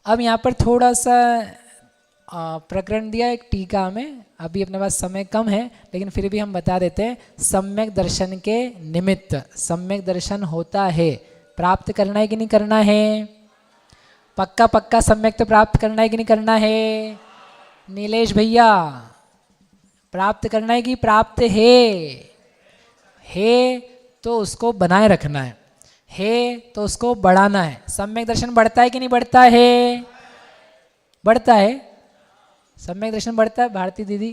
अब यहाँ पर थोड़ा सा प्रकरण दिया एक टीका में, अभी अपने पास समय कम है लेकिन फिर भी हम बता देते हैं। सम्यक दर्शन के निमित्त सम्यक दर्शन होता है, प्राप्त करना है कि नहीं करना है? पक्का पक्का सम्यक तो प्राप्त करना है कि नहीं करना है? नीलेश भैया, प्राप्त करना है कि प्राप्त है तो उसको बनाए रखना है तो उसको बढ़ाना है। सम्यक दर्शन बढ़ता है कि नहीं बढ़ता है? बढ़ता है। सम्यक दर्शन बढ़ता है, भारती दीदी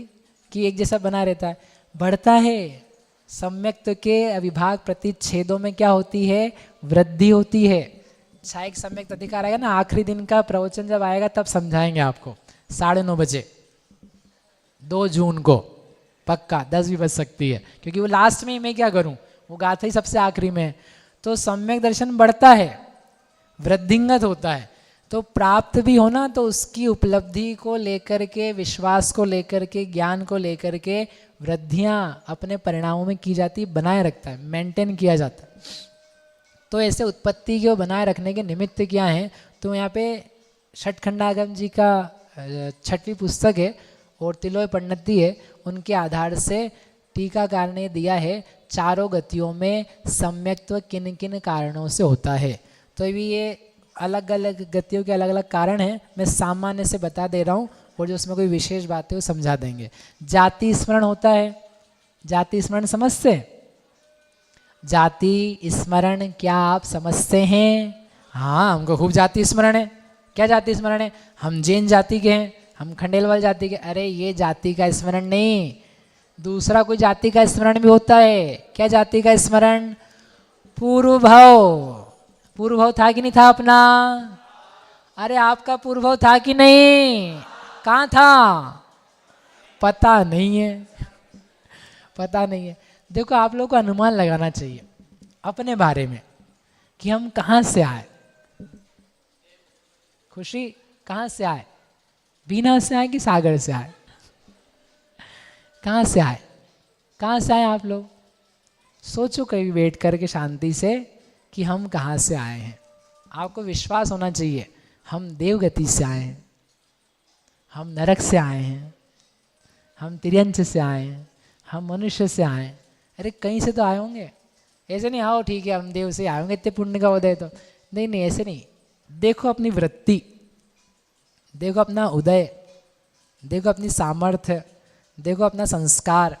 की एक जैसा बना रहता है, बढ़ता है। सम्यक्त के अविभाग प्रतिच्छेदों में क्या होती है? वृद्धि होती है। छायक सम्यक्त अधिकार आएगा ना, आखिरी दिन का प्रवचन जब आएगा तब समझाएंगे आपको, 9:30 बजे 2 जून को, पक्का 10 भी बज सकती है क्योंकि वो लास्ट में ही मैं क्या करूं, वो गाथा ही सबसे आखिरी में है। तो सम्यक दर्शन बढ़ता है, वृद्धिंगत होता है, तो प्राप्त भी होना तो उसकी उपलब्धि को लेकर के, विश्वास को लेकर के, ज्ञान को लेकर के वृद्धियां अपने परिणामों में की जाती, बनाए रखता है, मेंटेन किया जाता है। तो ऐसे उत्पत्ति को बनाए रखने के निमित्त क्या है? तो यहाँ पे षटखंडागम जी का 6वीं पुस्तक है और तिलोय पंडिती है, उनके आधार से टीकाकार ने दिया है चारों गतियों में सम्यक्त्व किन किन कारणों से होता है। तो अभी ये अलग अलग गतियों के अलग अलग कारण हैं, मैं सामान्य से बता दे रहा हूँ और जो उसमें कोई विशेष बात है वो समझा देंगे। जाति स्मरण होता है, जाति स्मरण समझते? जाति स्मरण क्या आप समझते हैं? हाँ, हमको खूब जाति स्मरण है। क्या जाति स्मरण है? हम जैन जाति के हैं, हम खंडेलवाल जाति के। अरे ये जाति का स्मरण नहीं, दूसरा कोई जाति का स्मरण भी होता है। क्या जाति का स्मरण? पूर्व भाव। पूर्व भाव था कि नहीं था अपना? अरे आपका पूर्व भाव था कि नहीं? कहाँ था? पता नहीं है, पता नहीं है। देखो, आप लोगों को अनुमान लगाना चाहिए अपने बारे में कि हम कहाँ से आए। खुशी, कहाँ से आए? बीना से आए कि सागर से आए? कहाँ से आए? कहाँ से आए आप लोग? सोचो कभी बैठ करके शांति से कि हम कहाँ से आए हैं। आपको विश्वास होना चाहिए, हम देवगति से आए हैं, हम नरक से आए हैं, हम तिर्यंच से आए हैं, हम मनुष्य से आए हैं। अरे कहीं से तो आए होंगे, ऐसे नहीं आओ ठीक है हम देव से आए होंगे, इतने पुण्य का उदय तो नहीं। नहीं, ऐसे नहीं। देखो अपनी वृत्ति, देखो अपना उदय, देखो अपनी सामर्थ्य, देखो अपना संस्कार।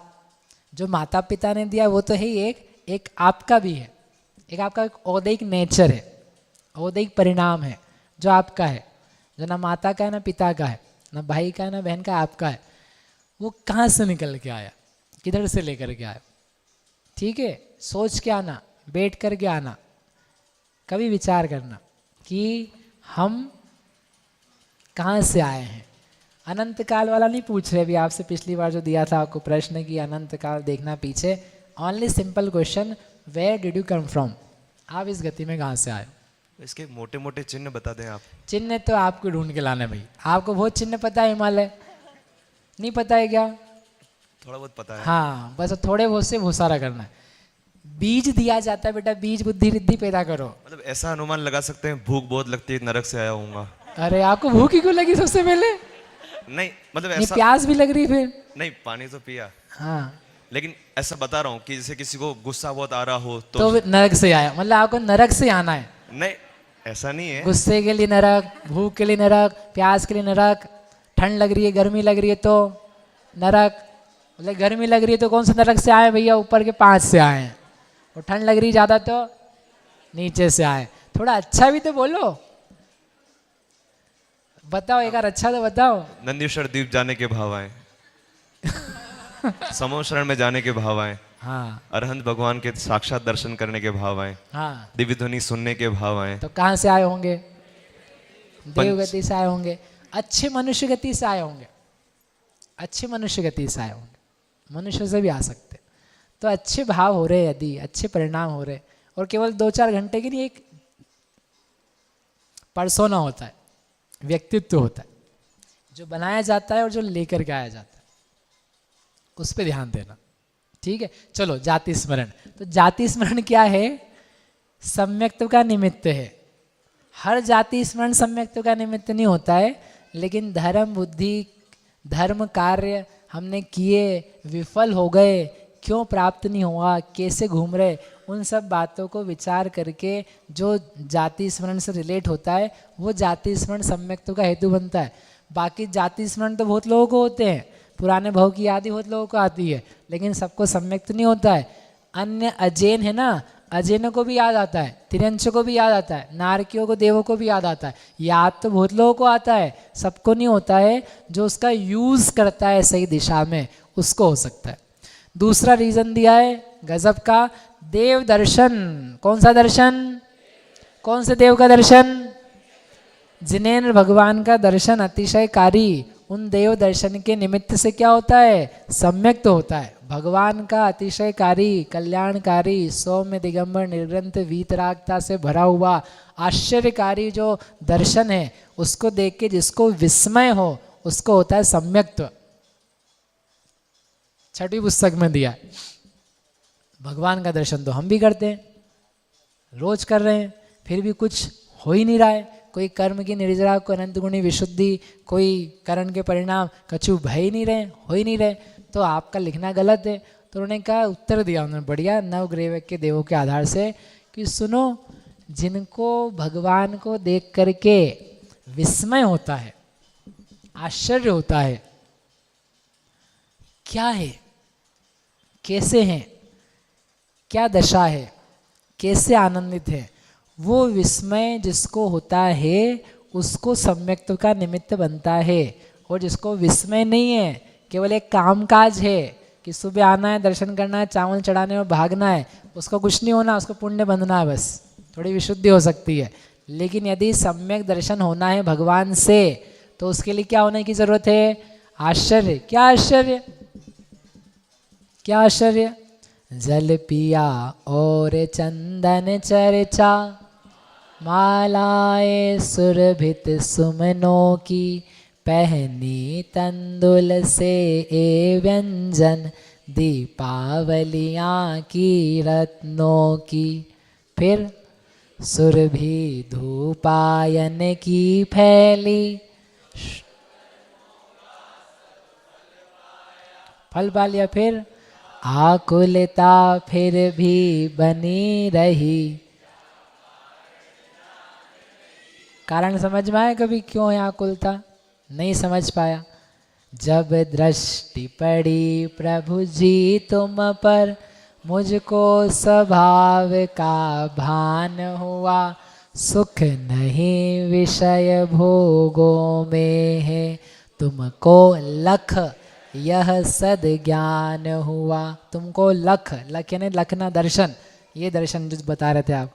जो माता पिता ने दिया वो तो है ही, एक आपका भी है, एक आपका एक औदैहिक नेचर है, औदैहिक परिणाम है जो आपका है, जो ना माता का है ना पिता का है, ना भाई का है ना बहन का, आपका है। वो कहाँ से निकल के आया, किधर से लेकर के आया? ठीक है, सोच के आना, बैठ कर के आना, कभी विचार करना कि हम कहाँ से आए हैं। अनंत काल वाला नहीं पूछ रहे अभी आपसे, पिछली बार जो दिया था आपको प्रश्न कि अनंत काल देखना पीछे। Only simple question, where did you come from? आप इस गति में कहाँ से आए? इसके मोटे मोटे चिन्ह बता दें आप। चिन्ह तो आपको ढूंढ के लाना है भाई, आपको बहुत चिन्ह पता है, हिमालय नहीं पता है क्या? थोड़ा बहुत पता है। हाँ, बस थोड़े बहुत से बहुत सारा करना है। बीज दिया जाता है बेटा, बीज बुद्धि रिद्धि पैदा करो। मतलब ऐसा अनुमान लगा सकते हैं भूख बहुत लगती है, नरक से आया हूँगा। अरे आपको भूख ही क्यों लगी सबसे पहले? नहीं मतलब नहीं, ऐसा प्यास भी लग रही फिर? नहीं, पानी तो पिया, हाँ, लेकिन ऐसा बता रहा हूँ कि जैसे किसी को गुस्सा बहुत आ रहा हो तो नरक से आया, मतलब आपको नरक से आना है। नहीं, ऐसा नहीं है। गुस्से के लिए नरक, भूख के लिए नरक, प्यास के लिए नरक, ठंड लग रही है, गर्मी लग रही है तो नरक। मतलब गर्मी लग रही है तो कौन से नरक से आए भैया? ऊपर के 5 से आए हैं। और ठंड लग रही है ज़्यादा तो नीचे से आए। थोड़ा अच्छा भी तो बोलो, बताओ एक बार अच्छा तो बताओ। नंदीश्वर द्वीप जाने के भाव आए, समूह शरण में जाने के भाव आए, हाँ, अरहंत भगवान के साक्षात दर्शन करने के भाव आए, हाँ, दिव्य ध्वनि सुनने के भाव आए। तो कहाँ से आए होंगे? देवगति से आए होंगे, अच्छे मनुष्य गति से आए होंगे, अच्छे मनुष्य गति से आए होंगे, मनुष्य से भी आ सकते। तो अच्छे भाव हो रहे, यदि अच्छे परिणाम हो रहे, और केवल 2-4 घंटे के लिए एक पर्सोना होता है, व्यक्तित्व होता है जो बनाया जाता है और जो लेकर के आया जाता है, उस पर ध्यान देना। ठीक है, चलो जाति स्मरण। तो जाति स्मरण क्या है? सम्यक्त्व का निमित्त है। हर जाति स्मरण सम्यक्त्व का निमित्त नहीं होता है, लेकिन धर्म बुद्धि धर्म कार्य हमने किए, विफल हो गए, क्यों प्राप्त नहीं हुआ, कैसे घूम रहे, उन सब बातों को विचार करके जो जाति स्मरण से रिलेट होता है वो जाति स्मरण सम्यक्त्व का हेतु बनता है। बाकी जाति स्मरण तो बहुत लोगों को होते हैं, पुराने भाव की याद ही बहुत लोगों को आती है, लेकिन सबको सम्यक्त नहीं होता है। अन्य अजैन है ना, अजैनों को भी याद आता है, तिरंश को भी याद आता है, नारकियों को देवों को भी याद आता है। याद तो बहुत लोगों को आता है, सबको नहीं होता है। जो उसका यूज़ करता है सही दिशा में उसको हो सकता है। दूसरा रीज़न दिया है गजब का, देव दर्शन। कौन सा दर्शन? कौन से देव का दर्शन? जिनेन्द्र भगवान का दर्शन अतिशयकारी। उन देव दर्शन के निमित्त से क्या होता है? सम्यक तो होता है। भगवान का अतिशयकारी, कल्याणकारी, सौम्य, दिगंबर, निर्ग्रंथ, वीतरागता से भरा हुआ आश्चर्यकारी जो दर्शन है, उसको देख के जिसको विस्मय हो उसको होता है सम्यक्त्व। छठी पुस्तक में दिया है। भगवान का दर्शन तो हम भी करते हैं, रोज कर रहे हैं, फिर भी कुछ हो ही नहीं रहा है। कोई कर्म की निर्जरा, कोई अनंत गुणी विशुद्धि, कोई करण के परिणाम कछु भय ही नहीं रहे, हो ही नहीं रहे, तो आपका लिखना गलत है। तो उन्होंने कहा, उत्तर दिया उन्होंने बढ़िया नवग्रह के देवों के आधार से कि सुनो, जिनको भगवान को देख करके विस्मय होता है, आश्चर्य होता है, क्या है, कैसे हैं, क्या दशा है, कैसे आनंदित है, वो विस्मय जिसको होता है उसको सम्यक्त्व का निमित्त बनता है। और जिसको विस्मय नहीं है, केवल एक कामकाज है कि सुबह आना है, दर्शन करना है, चावल चढ़ाने और भागना है, उसको कुछ नहीं होना, उसको पुण्य बंधना है, बस थोड़ी विशुद्धि हो सकती है। लेकिन यदि सम्यक दर्शन होना है भगवान से, तो उसके लिए क्या होने की जरूरत है? आश्चर्य। क्या आश्चर्य? क्या आश्चर्य? जल पिया और चंदन चर्चा, मालाए सुरभित सुमनों की, पहनी तंदुल से ए व्यंजन, दीपावलियाँ की रत्नों की। फिर सुरभि धूपायन की फैली, फल पा लिया। फिर आकुलता फिर भी बनी रही। कारण समझ में आया कभी क्यों है आकुलता? नहीं समझ पाया। जब दृष्टि पड़ी प्रभु जी तुम पर, मुझको स्वभाव का भान हुआ, सुख नहीं विषय भोगों में है, तुमको लख यह सद ज्ञान हुआ। तुमको लख, लख यानी लखना दर्शन, ये दर्शन जो बता रहे थे आप,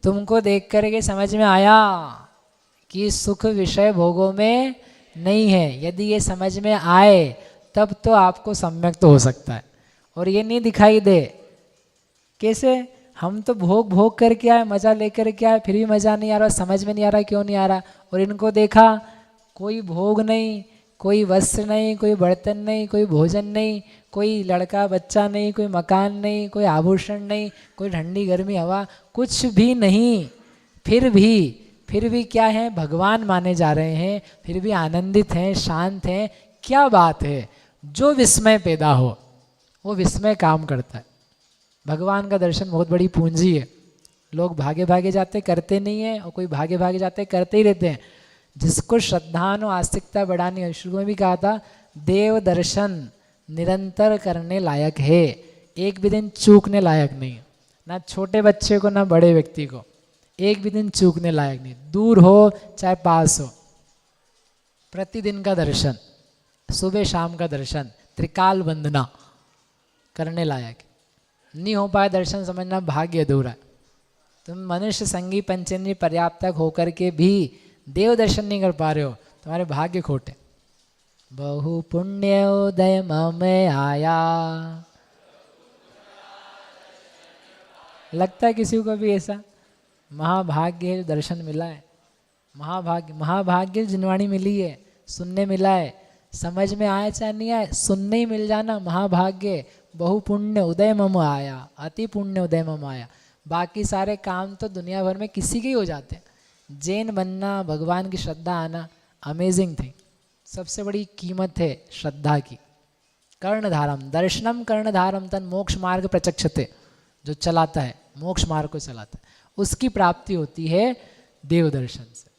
तुमको देख करके समझ में आया कि सुख विषय भोगों में नहीं है। यदि ये समझ में आए तब तो आपको सम्यक तो हो सकता है। और ये नहीं दिखाई दे, कैसे? हम तो भोग भोग करके आए, मज़ा लेकर के आए, फिर भी मज़ा नहीं आ रहा, समझ में नहीं आ रहा क्यों नहीं आ रहा। और इनको देखा, कोई भोग नहीं, कोई वस्त्र नहीं, कोई बर्तन नहीं, कोई भोजन नहीं, कोई लड़का बच्चा नहीं, कोई मकान नहीं, कोई आभूषण नहीं, कोई ठंडी गर्मी हवा, कुछ भी नहीं। फिर भी क्या है? भगवान माने जा रहे हैं, फिर भी आनंदित हैं, शांत हैं। क्या बात है? जो विस्मय पैदा हो वो विस्मय काम करता है। भगवान का दर्शन बहुत बड़ी पूंजी है। लोग भागे भागे जाते करते नहीं है, और कोई भागे भागे जाते करते ही रहते हैं। जिसको श्रद्धान और आस्तिकता बढ़ानी है, शुरू में भी कहा था, देव दर्शन निरंतर करने लायक है, एक भी दिन चूकने लायक नहीं। ना छोटे बच्चे को ना बड़े व्यक्ति को, एक भी दिन चूकने लायक नहीं। दूर हो चाहे पास हो, प्रतिदिन का दर्शन, सुबह शाम का दर्शन, त्रिकाल वंदना करने लायक। नहीं हो पाए दर्शन, समझना भाग्य अधूरा है। तुम मनुष्य संगी पंचेंद्रिय पर्याप्तक होकर के भी देव दर्शन नहीं कर पा रहे हो, तुम्हारे भाग्य खोटे। बहु पुण्य उदय मम आया। लगता है किसी को भी ऐसा? महाभाग्य दर्शन मिला है, महाभाग्य जिनवाणी मिली है, सुनने मिला है। समझ में आए चाहे नहीं आए, सुनने ही मिल जाना महाभाग्य। बहु पुण्य उदय मम आया, अति पुण्य उदय मम आया। बाकी सारे काम तो दुनिया भर में किसी के ही हो जाते हैं, जैन बनना, भगवान की श्रद्धा आना, अमेजिंग थिंग। सबसे बड़ी कीमत है श्रद्धा की। कर्णधारम दर्शनम कर्णधारम तन मोक्ष मार्ग प्रचक्षते, जो चलाता है मोक्ष मार्ग को चलाता है, उसकी प्राप्ति होती है देव दर्शन से।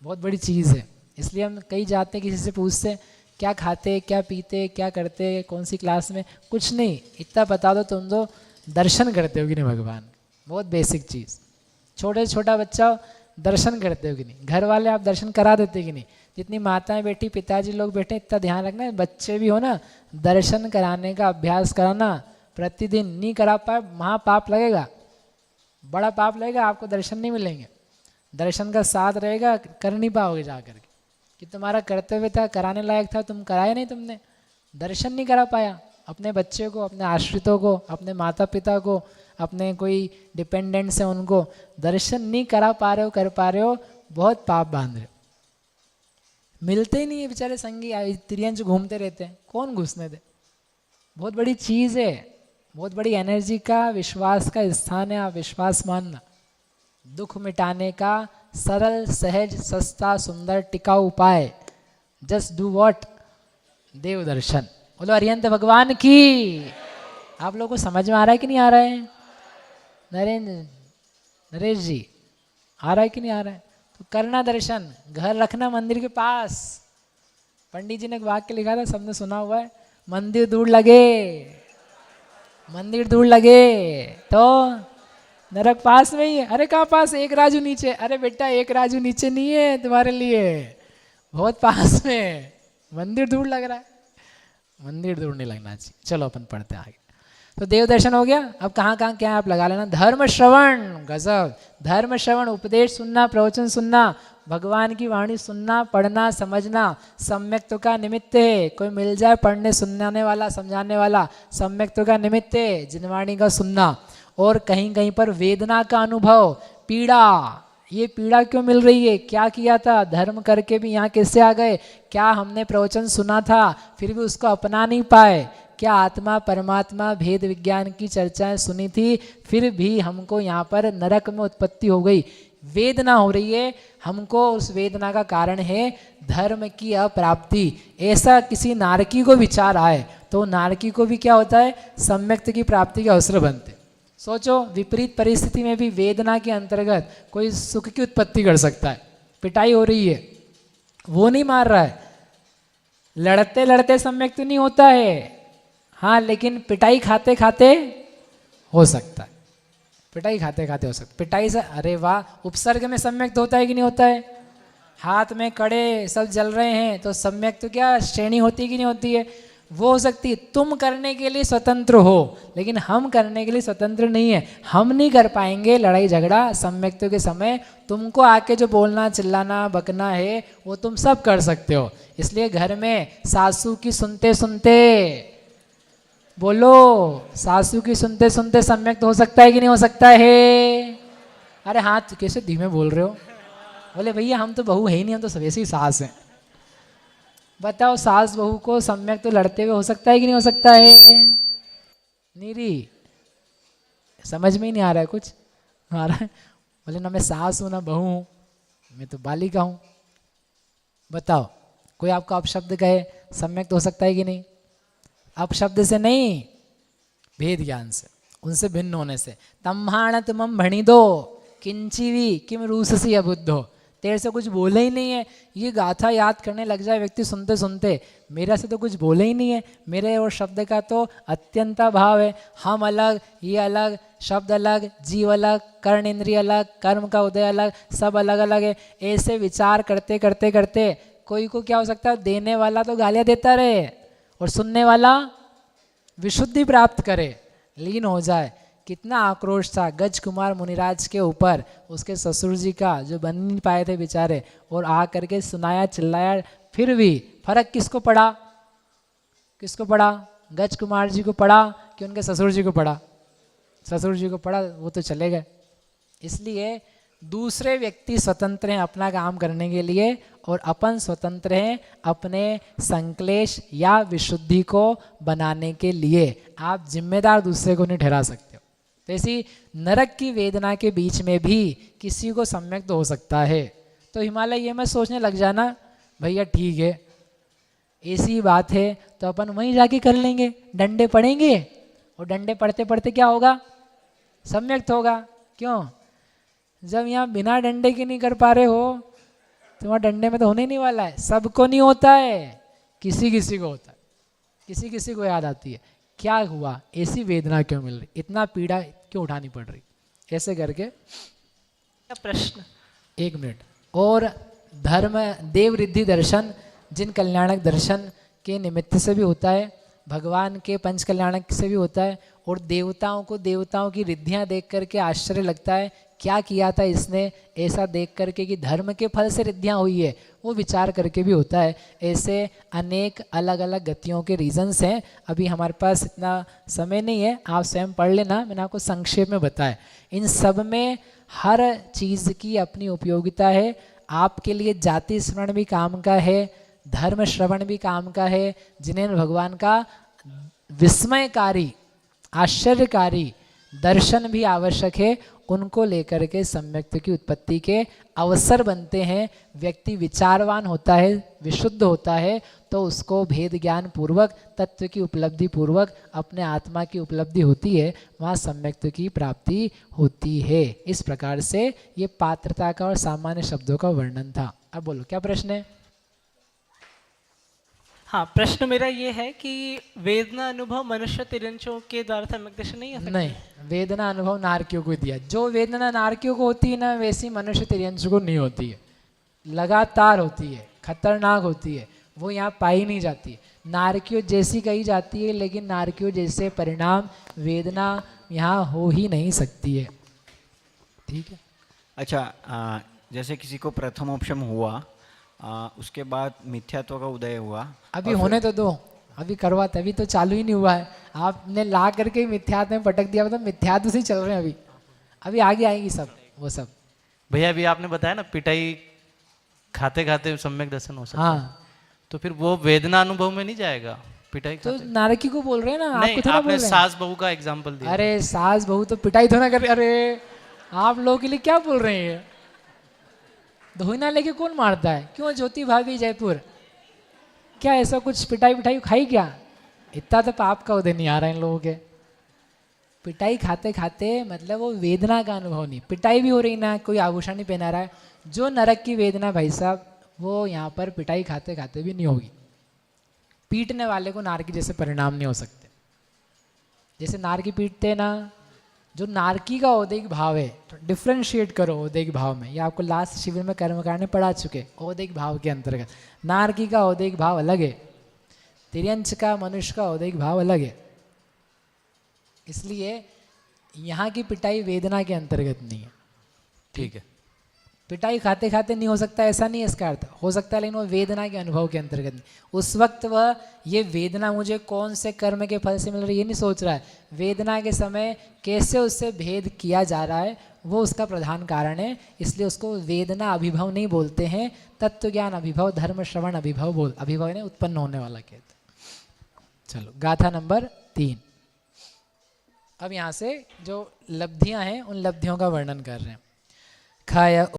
बहुत बड़ी चीज़ है। इसलिए हम कहीं जाते हैं, किसी से पूछते हैं क्या खाते, क्या पीते, क्या करते, कौन सी क्लास में, कुछ नहीं, इतना बता दो तुम तो दर्शन करते हो कि नहीं भगवान। बहुत बेसिक चीज़। छोटे से छोटा बच्चा दर्शन करते हो कि नहीं, घर वाले आप दर्शन करा देते कि नहीं। जितनी माताएं बेटी पिताजी लोग बैठे, इतना ध्यान रखना है, बच्चे भी हो ना, दर्शन कराने का अभ्यास कराना प्रतिदिन। नहीं करा पाए महापाप लगेगा, बड़ा पाप लगेगा, आपको दर्शन नहीं मिलेंगे। दर्शन का साथ रहेगा, कर नहीं पाओगे जा करके कि तुम्हारा कर्तव्य था, कराने लायक था, तुम कराया नहीं, तुमने दर्शन नहीं करा पाया अपने बच्चे को, अपने आश्रितों को, अपने माता पिता को, अपने कोई डिपेंडेंट्स हैं उनको दर्शन नहीं करा पा रहे हो, कर पा रहे हो, बहुत पाप बांध रहे हो। मिलते ही नहीं है बेचारे संगी, तिरियंच घूमते रहते हैं, कौन घुसने दे। बहुत बड़ी चीज़ है, बहुत बड़ी एनर्जी का, विश्वास का स्थान है। आप विश्वास मानना, दुख मिटाने का सरल सहज सस्ता सुंदर टिकाऊ उपाय, जस्ट डू व्हाट, देव दर्शन। बोलो अरिहंत भगवान की। आप लोगों को समझ में आ रहा है कि नहीं आ रहा है? नरेश जी आ रहा है कि नहीं आ रहा है? तो करना दर्शन, घर रखना मंदिर के पास। पंडित जी ने एक वाक्य लिखा था, सबने सुना हुआ है, मंदिर दूर लगे, मंदिर दूर लगे तो नरक पास में ही है। अरे कहाँ पास? एक राजू नीचे। अरे बेटा एक राजू नीचे नहीं है तुम्हारे लिए, बहुत पास में, मंदिर दूर लग रहा है। मंदिर दूर नहीं लगना चाहिए। चलो अपन पढ़ते हैं आगे। तो देव दर्शन हो गया। अब कहाँ कहाँ क्या आप लगा लेना, धर्म श्रवण, गजब, धर्म श्रवण, उपदेश सुनना, प्रवचन सुनना, भगवान की वाणी सुनना, पढ़ना, समझना सम्यक्त्व का निमित्त है। कोई मिल जाए पढ़ने सुनने वाला, समझाने वाला, सम्यक्त्व का निमित्त है जिनवाणी का सुनना। और कहीं कहीं पर वेदना का अनुभव, पीड़ा, ये पीड़ा क्यों मिल रही है, क्या किया था, धर्म करके भी यहाँ कैसे आ गए, क्या हमने प्रवचन सुना था फिर भी उसको अपना नहीं पाए, क्या आत्मा परमात्मा भेद विज्ञान की चर्चाएं सुनी थी फिर भी हमको यहाँ पर नरक में उत्पत्ति हो गई, वेदना हो रही है हमको। उस वेदना का कारण है धर्म की अप्राप्ति। ऐसा किसी नारकी को विचार आए तो नारकी को भी क्या होता है, सम्यक्त की प्राप्ति के अवसर बनते। सोचो विपरीत परिस्थिति में भी वेदना के अंतर्गत कोई सुख की उत्पत्ति कर सकता है। पिटाई हो रही है, वो नहीं मार रहा है, लड़ते लड़ते सम्यक्त नहीं होता है, हाँ, लेकिन पिटाई खाते खाते हो सकता है, पिटाई खाते खाते हो सकता है। पिटाई से अरे वाह, उपसर्ग में सम्यक्त होता है कि नहीं होता है? हाथ में कड़े सब जल रहे हैं तो सम्यक्त तो क्या श्रेणी होती है कि नहीं होती है? वो हो सकती है। तुम करने के लिए स्वतंत्र हो लेकिन हम करने के लिए स्वतंत्र नहीं है। हम नहीं कर पाएंगे लड़ाई झगड़ा सम्यक्त के समय। तुमको आके जो बोलना चिल्लाना बकना है वो तुम सब कर सकते हो। इसलिए घर में सासू की सुनते सुनते, बोलो, सासू की सुनते सुनते सम्यक्त हो सकता है कि नहीं हो सकता है? अरे हाथ कैसे धीमे बोल रहे हो? बोले भैया हम तो बहू है ही नहीं, हम तो सब ऐसी सास हैं। बताओ सास बहू को सम्यक तो लड़ते हुए हो सकता है कि नहीं हो सकता है? नीरी समझ में ही नहीं आ रहा है कुछ? आ रहा है? बोले ना मैं सास हूँ ना बहू हूँ, मैं तो बालिका हूँ। बताओ कोई आपको अपशब्द कहे सम्यक तो हो सकता है कि नहीं? अपशब्द से नहीं, भेद ज्ञान से, उनसे भिन्न होने से। तम्हाण तुमम भणी दो किंचिवी किम रूससी अबुद्धो, तेरे से कुछ बोले ही नहीं है। ये गाथा याद करने लग जाए व्यक्ति सुनते सुनते, मेरा से तो कुछ बोले ही नहीं है, मेरे और शब्द का तो अत्यंता भाव है। हम अलग, ये अलग, शब्द अलग, जीव अलग, कर्ण इंद्रिय अलग, कर्म का उदय अलग, सब अलग अलग है। ऐसे विचार करते करते करते कोई को क्या हो सकता है, देने वाला तो गालियाँ देता रहे और सुनने वाला विशुद्धि प्राप्त करे, लीन हो जाए। कितना आक्रोश था गज कुमार मुनिराज के ऊपर, उसके ससुर जी का, जो बन नहीं पाए थे बेचारे, और आ करके सुनाया चिल्लाया, फिर भी फर्क किसको पड़ा? किसको पड़ा? गज कुमार जी को पड़ा कि उनके ससुर जी को पड़ा? ससुर जी को पड़ा, वो तो चले गए। इसलिए दूसरे व्यक्ति स्वतंत्र हैं अपना काम करने के लिए और अपन स्वतंत्र हैं अपने संक्लेश या विशुद्धि को बनाने के लिए। आप जिम्मेदार दूसरे को नहीं ठहरा सकते हो। तो ऐसी नरक की वेदना के बीच में भी किसी को सम्यक तो हो सकता है। तो हिमालय ये मैं सोचने लग जाना भैया ठीक है, ऐसी बात है तो अपन वहीं जाके कर लेंगे, डंडे पड़ेंगे और डंडे पड़ते पड़ते क्या होगा, सम्यक होगा। क्यों? जब यहाँ बिना डंडे के नहीं कर पा रहे हो तो वहाँ डंडे में तो होने नहीं वाला है। सबको नहीं होता है, किसी किसी को होता है, किसी किसी को याद आती है क्या हुआ, ऐसी वेदना क्यों मिल रही, इतना पीड़ा क्यों उठानी पड़ रही, ऐसे करके। प्रश्न 1 मिनट। और धर्म देव रिद्धि दर्शन जिन कल्याणक दर्शन के निमित्त से भी होता है, भगवान के पंच कल्याणक से भी होता है, और देवताओं को देवताओं की रिद्धियाँ देख करके आश्चर्य लगता है क्या किया था इसने, ऐसा देख करके कि धर्म के फल से रिद्धियाँ हुई है, वो विचार करके भी होता है। ऐसे अनेक अलग अलग गतियों के रीजंस हैं। अभी हमारे पास इतना समय नहीं है, आप स्वयं पढ़ लेना, मैंने आपको संक्षेप में बताया। इन सब में हर चीज़ की अपनी उपयोगिता है। आपके लिए जाति स्मरण भी काम का है, धर्म श्रवण भी काम का है। जिन्हें भगवान का विस्मयकारी आश्चर्यकारी दर्शन भी आवश्यक है, उनको लेकर के सम्यक्त्व की उत्पत्ति के अवसर बनते हैं। व्यक्ति विचारवान होता है, विशुद्ध होता है, तो उसको भेद ज्ञान पूर्वक तत्व की उपलब्धि पूर्वक अपने आत्मा की उपलब्धि होती है, वहाँ सम्यक्त्व की प्राप्ति होती है। इस प्रकार से ये पात्रता का और सामान्य शब्दों का वर्णन था। अब बोलो क्या प्रश्न है? हाँ, प्रश्न मेरा ये है कि वेदना अनुभव मनुष्य तिरंचों के द्वारा सम्यक दर्शन नहीं हो सकता? नहीं, वेदना अनुभव नारकियों को दिया। जो वेदना नारकियों को होती है ना, वैसी मनुष्य तिर्यंश को नहीं होती है, लगातार होती है, खतरनाक होती है, वो यहाँ पाई नहीं जाती। नारकियों जैसी कही जाती है, लेकिन नारकियों जैसे परिणाम वेदना यहाँ हो ही नहीं सकती है। ठीक है। अच्छा, जैसे किसी को प्रथमोपशम हुआ, उसके बाद मिथ्यात्व का उदय हुआ, अभी होने तो दो, अभी करवाते, अभी तो चालू ही नहीं हुआ है। आपने ला करके मिथ्यात्व में पटक दिया, मतलब मिथ्यात्व से ही चल रहे हैं अभी, अभी आगे आएंगी सब वो सब। भैया अभी आपने बताया ना पिटाई खाते खाते सम्यक दर्शन हो सकता है। हाँ, तो फिर वो वेदना अनुभव में नहीं जाएगा पिटाई तो खाते? नारकी को बोल रहे हैं ना, नहीं, आपको थोड़ा बोल आपने रहे हैं। सास बहू का एग्जाम्पल दिया। अरे सास बहू तो पिटाई थोड़ा कर, अरे आप लोगों के लिए क्या बोल रहे हैं? धोइना लेके कौन मारता है? क्यों ज्योति भाभी जयपुर, क्या ऐसा कुछ पिटाई पिटाई खाई क्या? इतना तो पाप का उदय नहीं आ रहा है इन लोगों के। पिटाई खाते खाते मतलब वो वेदना का अनुभव नहीं, पिटाई भी हो रही ना, कोई आभूषण नहीं पहना रहा है। जो नरक की वेदना भाई साहब, वो यहाँ पर पिटाई खाते खाते भी नहीं होगी। पीटने वाले को नारकी जैसे परिणाम नहीं हो सकते। जैसे नारकी पीटते ना, जो नारकी का औदैहिक भाव है, तो डिफ्रेंशिएट करो औदैहिक भाव में। ये आपको लास्ट शिविर में कर्मकांड में पढ़ा चुके, औदैहिक भाव के अंतर्गत नारकी का औदैहिक भाव अलग है, तिर्यंच का मनुष्य का औदैहिक भाव अलग है। इसलिए यहाँ की पिटाई वेदना के अंतर्गत नहीं है। ठीक है। पिटाई खाते खाते नहीं हो सकता ऐसा नहीं है इसका अर्थ, हो सकता है, लेकिन वो वेदना के अनुभव के अंतर्गत नहीं। उस वक्त वह ये वेदना मुझे कौन से कर्म के फल से मिल रही है ये नहीं सोच रहा है, वेदना के समय कैसे उससे भेद किया जा रहा है वो उसका प्रधान कारण है। इसलिए उसको वेदना अभिभव नहीं बोलते हैं, तत्व ज्ञान अभिभव, धर्म श्रवण अभिभव बोल, अभिभव ने उत्पन्न होने वाला कहते। चलो गाथा नंबर 3। अब यहाँ से जो लब्धियाँ हैं उन लब्धियों का वर्णन कर रहे हैं। खाया